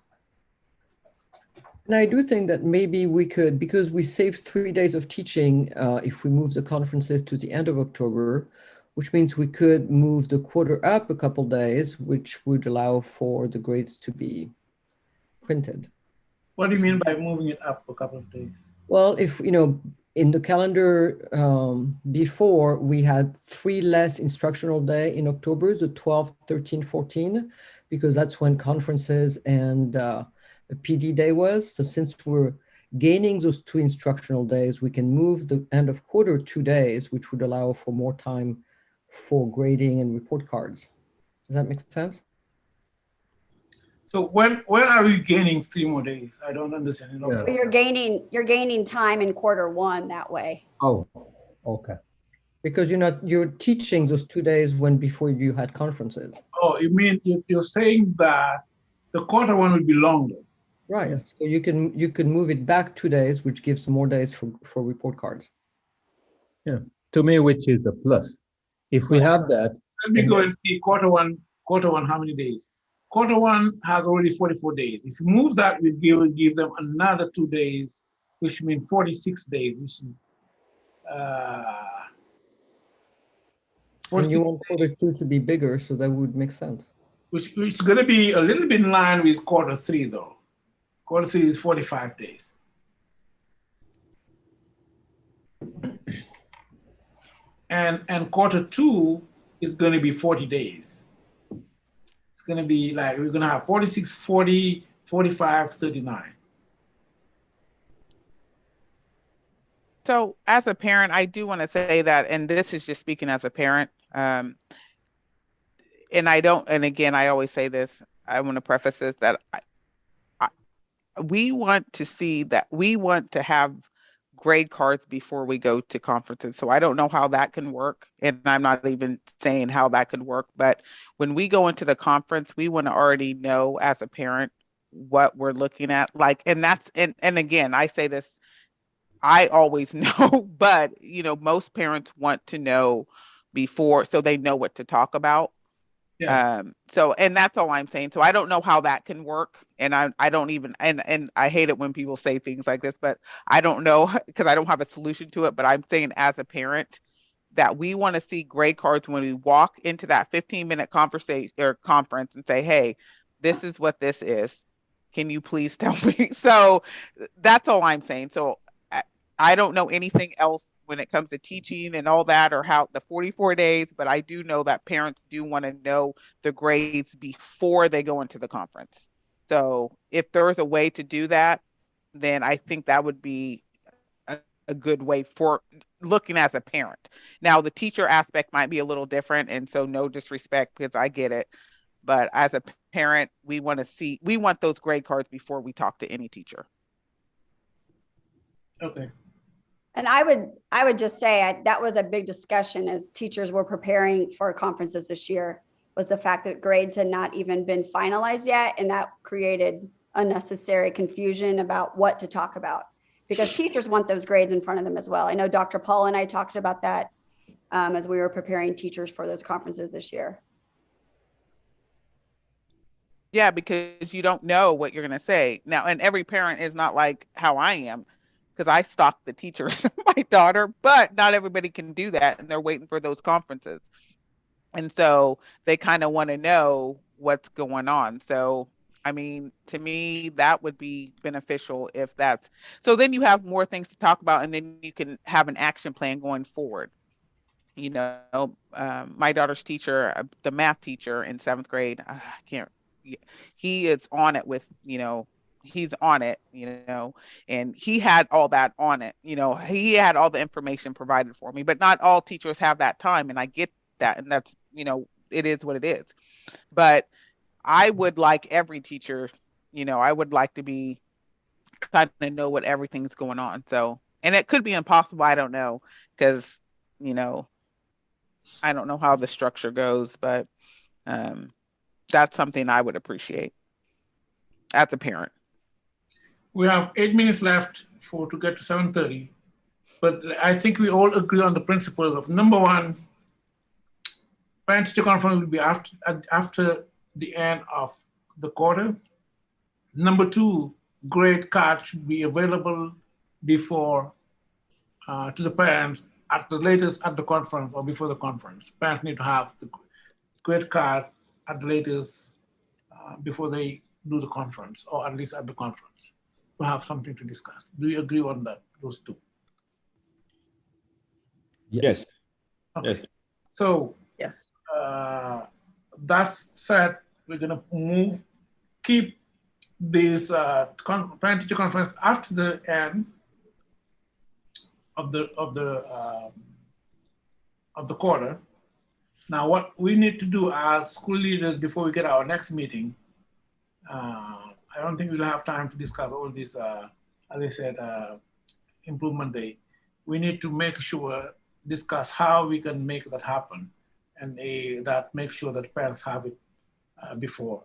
And I do think that maybe we could, because we saved 3 days of teaching, if we move the conferences to the end of October, which means we could move the quarter up a couple days, which would allow for the grades to be printed. What do you mean by moving it up a couple of days? Well, if, you know, in the calendar before, we had 3 less instructional day in October, the 12th, 13th, 14th, because that's when conferences and a PD day was. So since we're gaining those 2 instructional days, we can move the end of quarter 2 days, which would allow for more time for grading and report cards. Does that make sense? So when are we gaining 3 more days? I don't understand. But you're gaining time in quarter 1 that way. Oh, okay. Because you're teaching those 2 days when before you had conferences. Oh, you mean you're saying that the quarter 1 will be longer? Right. So you can move it back 2 days, which gives more days for report cards. Yeah. To me, which is a plus. If we have that. Let me go and see quarter one, how many days? Quarter 1 has already 44 days. If you move that, we will give them another 2 days, which means 46 days, which is and you want quarter 2 to be bigger, so that would make sense. Which is going to be a little bit in line with quarter 3, though. Quarter 3 is 45 days. And quarter 2 is going to be 40 days. It's going to be like, we're going to have 46, 40, 45, 39. So as a parent, I do want to say that, and this is just speaking as a parent, and again, I always say this, I want to preface this, that we want to have grade cards before we go to conferences. So I don't know how that can work. And I'm not even saying how that could work, but when we go into the conference, we want to already know as a parent what we're looking at. And again, I say this, I always know, but most parents want to know before, so they know what to talk about. Yeah. And that's all I'm saying. So I don't know how that can work. And I don't even, and I hate it when people say things like this, but I don't know because I don't have a solution to it. But I'm saying as a parent that we want to see grade cards when we walk into that 15-minute conversation or conference and say, hey, this is what this is. Can you please tell me? So that's all I'm saying. So I don't know anything else when it comes to teaching and all that, or how the 44 days, but I do know that parents do want to know the grades before they go into the conference. So if there's a way to do that, then I think that would be a good way for looking as a parent. Now, the teacher aspect might be a little different, and so no disrespect because I get it. But as a parent, we want those grade cards before we talk to any teacher. Okay. And I would just say that was a big discussion as teachers were preparing for conferences this year, was the fact that grades had not even been finalized yet. And that created unnecessary confusion about what to talk about, because teachers want those grades in front of them as well. I know Dr. Paul and I talked about that as we were preparing teachers for those conferences this year. Yeah, because you don't know what you're going to say now. And every parent is not like how I am, because I stalk the teachers, my daughter, but not everybody can do that. And they're waiting for those conferences. And so they kind of want to know what's going on. So, I mean, to me, that would be beneficial if that's, so then you have more things to talk about, and then you can have an action plan going forward. My daughter's teacher, the math teacher in 7th grade, he is on it with, he's on it, and he had all that on it, he had all the information provided for me, but not all teachers have that time. And I get that. And that's, it is what it is. But I would like every teacher, I would like to be kind of know what everything's going on. So, and it could be impossible. I don't know, because, I don't know how the structure goes, but that's something I would appreciate as a parent. We have 8 minutes left to get to 7:30, but I think we all agree on the principles of, number one, parent-teacher conference will be after the end of the quarter. Number two, grade cards should be available before to the parents at the latest at the conference or before the conference. Parents need to have the grade card at the latest before they do the conference, or at least at the conference, to have something to discuss. Do you agree on that, those two? Yes. Okay. Yes. So yes. That said, we're going to keep this parent-teacher conference after the end of the quarter. Now, what we need to do as school leaders before we get our next meeting, I don't think we'll have time to discuss all this, as I said, improvement day. We need to discuss how we can make that happen, and that make sure that parents have it before.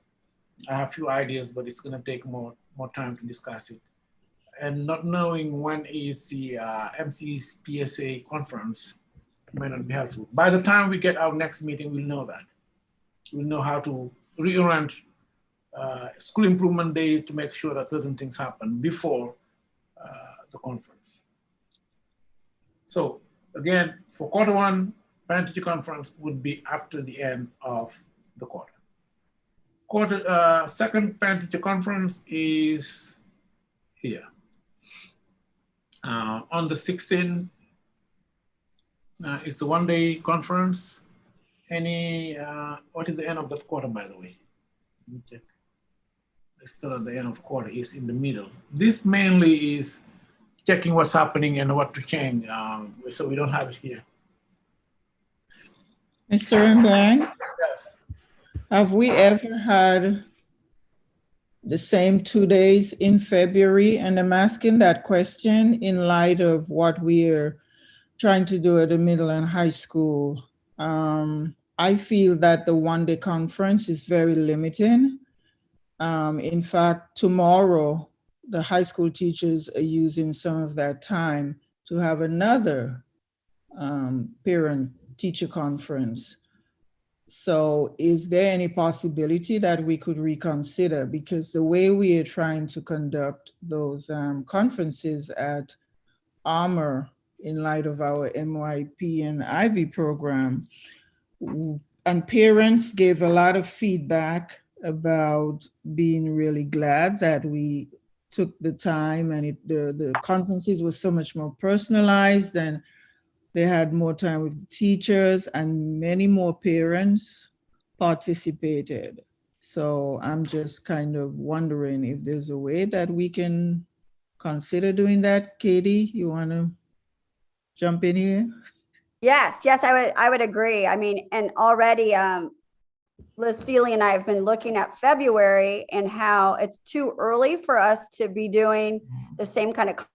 I have a few ideas, but it's going to take more time to discuss it. And not knowing when is the MC's PSA conference may not be helpful. By the time we get our next meeting, we'll know that. We'll know how to reorient school improvement days to make sure that certain things happen before the conference. So again, for quarter one, parent-teacher conference would be after the end of the quarter. Second parent-teacher conference is here. On the 16th, it's a one-day conference. What is the end of that quarter, by the way? Let me check. It's still at the end of quarter, it's in the middle. This mainly is checking what's happening and what to change. So we don't have it here. Mr. Mbang, Yes. have we ever had the same 2 days in February? And I'm asking that question in light of what we're trying to do at the middle and high school. I feel that the one-day conference is very limiting. In fact, tomorrow, the high school teachers are using some of that time to have another parent-teacher conference. So is there any possibility that we could reconsider? Because the way we are trying to conduct those conferences at Armor in light of our MYP and IB program, and parents gave a lot of feedback about being really glad that we took the time, and the conferences were so much more personalized, and they had more time with the teachers, and many more parents participated. So I'm just kind of wondering if there's a way that we can consider doing that. Katie, you want to jump in here? Yes, I would agree. I mean, and already Liz Seeley and I have been looking at February and how it's too early for us to be doing the same kind of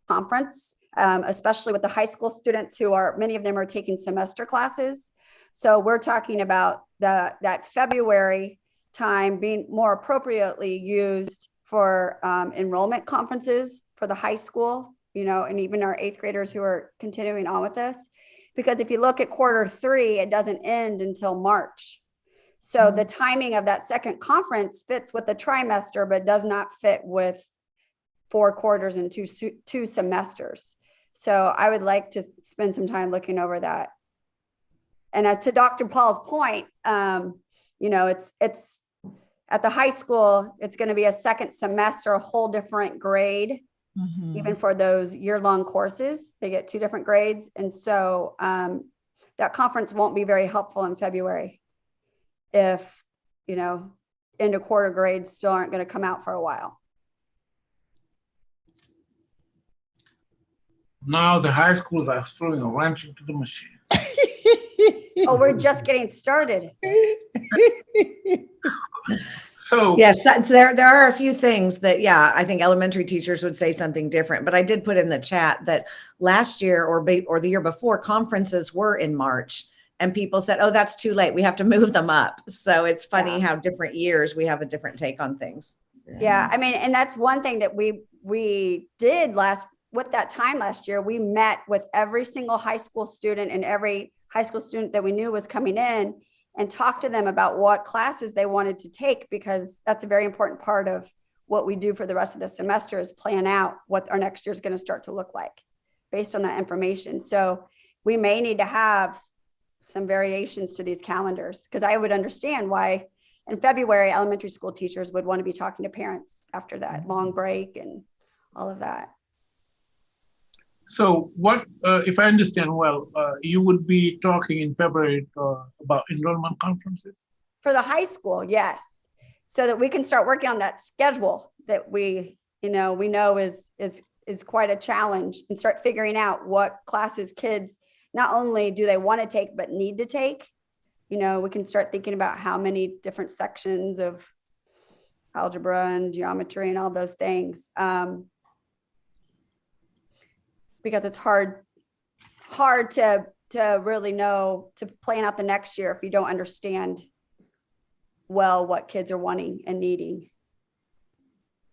conference, especially with the high school students who are, many of them are taking semester classes. So we're talking about that February time being more appropriately used for enrollment conferences for the high school, you know, and even our 8th graders who are continuing on with this. Because if you look at Q3, it doesn't end until March. So the timing of that second conference fits with the trimester, but does not fit with 4 quarters and two semesters. So I would like to spend some time looking over that. And as to Dr. Paul's point, you know, it's at the high school, it's going to be a second semester, a whole different grade. Mm-hmm. Even for those year-long courses, they get 2 different grades. And so that conference won't be very helpful in February if, you know, end of quarter grades still aren't going to come out for a while. Now the high schools are throwing a wrench into the machine. Oh, we're just getting started. So yes, there are a few things that, yeah, I think elementary teachers would say something different, but I did put in the chat that last year or the year before, conferences were in March and people said, oh, that's too late. We have to move them up. So it's funny how different years we have a different take on things. Yeah, I mean, and that's one thing that we did with that time last year. We met with every single high school student and every high school student that we knew was coming in and talk to them about what classes they wanted to take, because that's a very important part of what we do for the rest of the semester is plan out what our next year is going to start to look like based on that information. So we may need to have some variations to these calendars, because I would understand why in February, elementary school teachers would want to be talking to parents after that long break and all of that. So what, if I understand well, you would be talking in February about enrollment conferences? For the high school, yes. So that we can start working on that schedule that we know is quite a challenge, and start figuring out what classes kids not only do they want to take, but need to take. You know, we can start thinking about how many different sections of algebra and geometry and all those things. Because it's hard to really know, to plan out the next year if you don't understand well what kids are wanting and needing.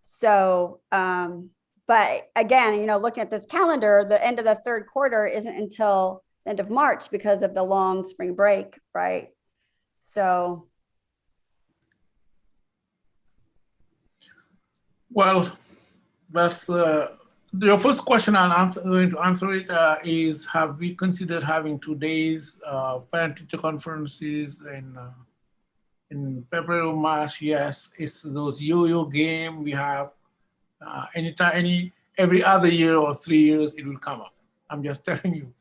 So, but again, you know, looking at this calendar, the end of the 3rd quarter isn't until the end of March because of the long spring break, right? So. Well, that's, your first question I'm going to answer it is, have we considered having 2 days parent-teacher conferences in February or March? Yes, it's those yo-yo game we have. Every other year or 3 years, it will come up. I'm just telling you,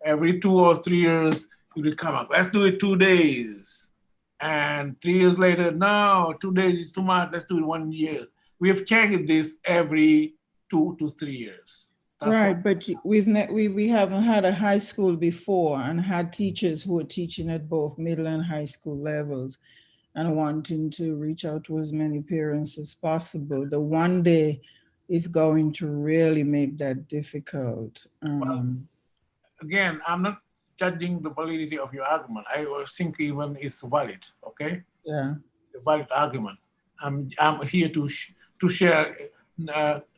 every 2 or 3 years, it will come up. Let's do it 2 days. And 3 years later, no, 2 days is too much. Let's do it 1 year. We have changed this every 2 to 3 years. That's Right, what- but we haven't had a high school before and had teachers who were teaching at both middle and high school levels and wanting to reach out to as many parents as possible. The one day is going to really make that difficult. Again, I'm not judging the validity of your argument. I think even it's valid, okay? Yeah. It's a valid argument. I'm here to share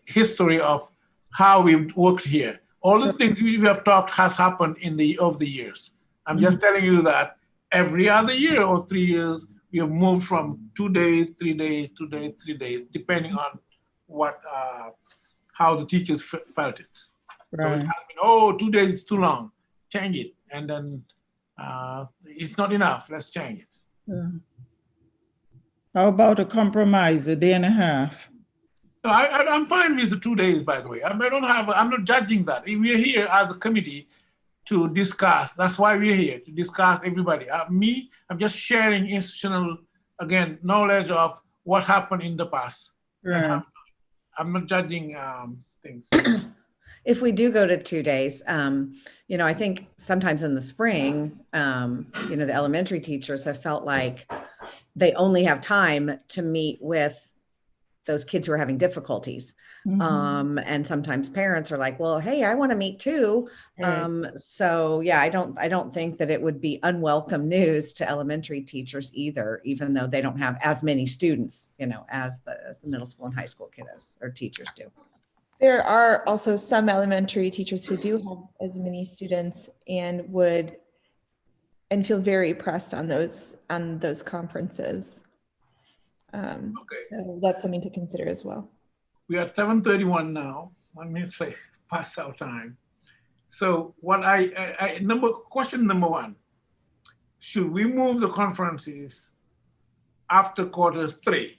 history of how we've worked here. All the things we have talked has happened over the years. I'm just telling you that every other year or 3 years, we have moved from 2 days, 3 days, 2 days, 3 days, depending on how the teachers felt it. So it has been, oh, 2 days is too long, change it. And then it's not enough, let's change it. Yeah. How about a compromise, a day and a half? No, I'm fine with the 2 days, by the way. I'm not judging that. We're here as a committee to discuss. That's why we're here, to discuss everybody. I'm just sharing institutional, again, knowledge of what happened in the past. Right. I'm not judging things. If we do go to 2 days, I think sometimes in the spring, the elementary teachers have felt like they only have time to meet with those kids who are having difficulties. And sometimes parents are like, well, hey, I want to meet too. So yeah, I don't think that it would be unwelcome news to elementary teachers either, even though they don't have as many students, as the middle school and high school kiddos or teachers do. There are also some elementary teachers who do have as many students and feel very pressed on those conferences. So that's something to consider as well. We are at 7:31 now. Let me say past our time. So question number one, should we move the conferences after Q3,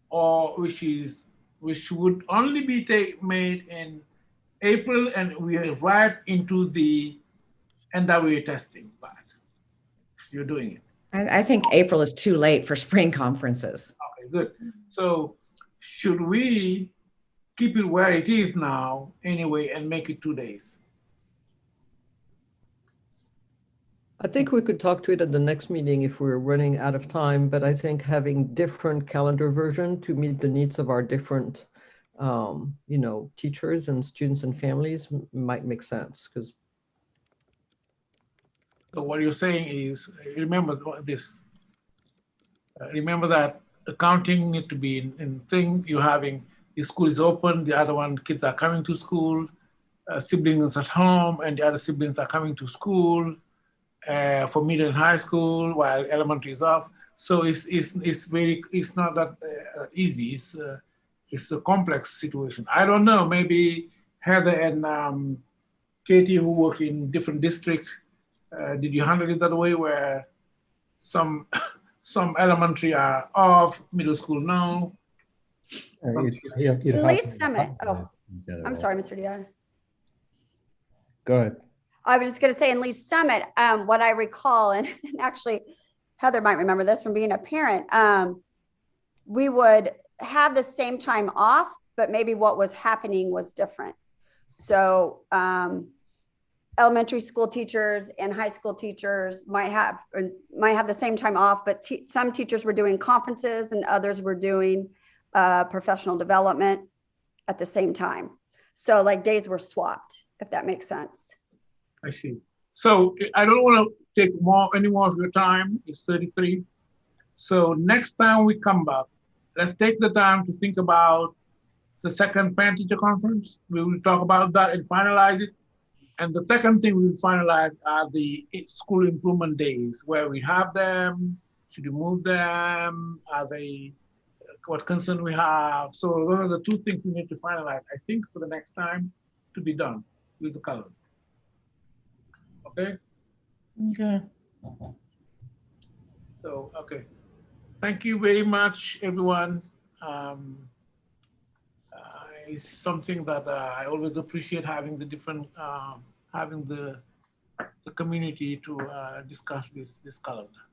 or which would only be made in April, and we are right into the NWA testing part? You're doing it. I think April is too late for spring conferences. Okay, good. So should we keep it where it is now anyway and make it 2 days? I think we could talk to it at the next meeting if we're running out of time, but I think having different calendar version to meet the needs of our different, teachers and students and families might make sense. So what you're saying is, remember this. Remember that accounting need to be in thing. You're having the school is open, the other one kids are coming to school, siblings at home, and the other siblings are coming to school for middle and high school while elementary is off. So it's not that easy. It's a complex situation. I don't know. Maybe Heather and Katie, who work in different districts, did you handle it that way, where some elementary are off, middle school no? Lee Summit. Oh, I'm sorry, Mr. Dion. Go ahead. I was just going to say in Lee Summit, what I recall, and actually Heather might remember this from being a parent, we would have the same time off, but maybe what was happening was different. So elementary school teachers and high school teachers might have the same time off, but some teachers were doing conferences and others were doing professional development at the same time. So like days were swapped, if that makes sense. I see. So I don't want to take any more of your time. It's 33. So next time we come back, let's take the time to think about the second parent-teacher conference. We will talk about that and finalize it. And the second thing we will finalize are the school improvement days, where we have them, should we move them, what concern we have. So those are the two things we need to finalize, I think, for the next time to be done with the calendar. Okay? Okay. So, okay. Thank you very much, everyone. It's something that I always appreciate, having the different, having the community to discuss this calendar.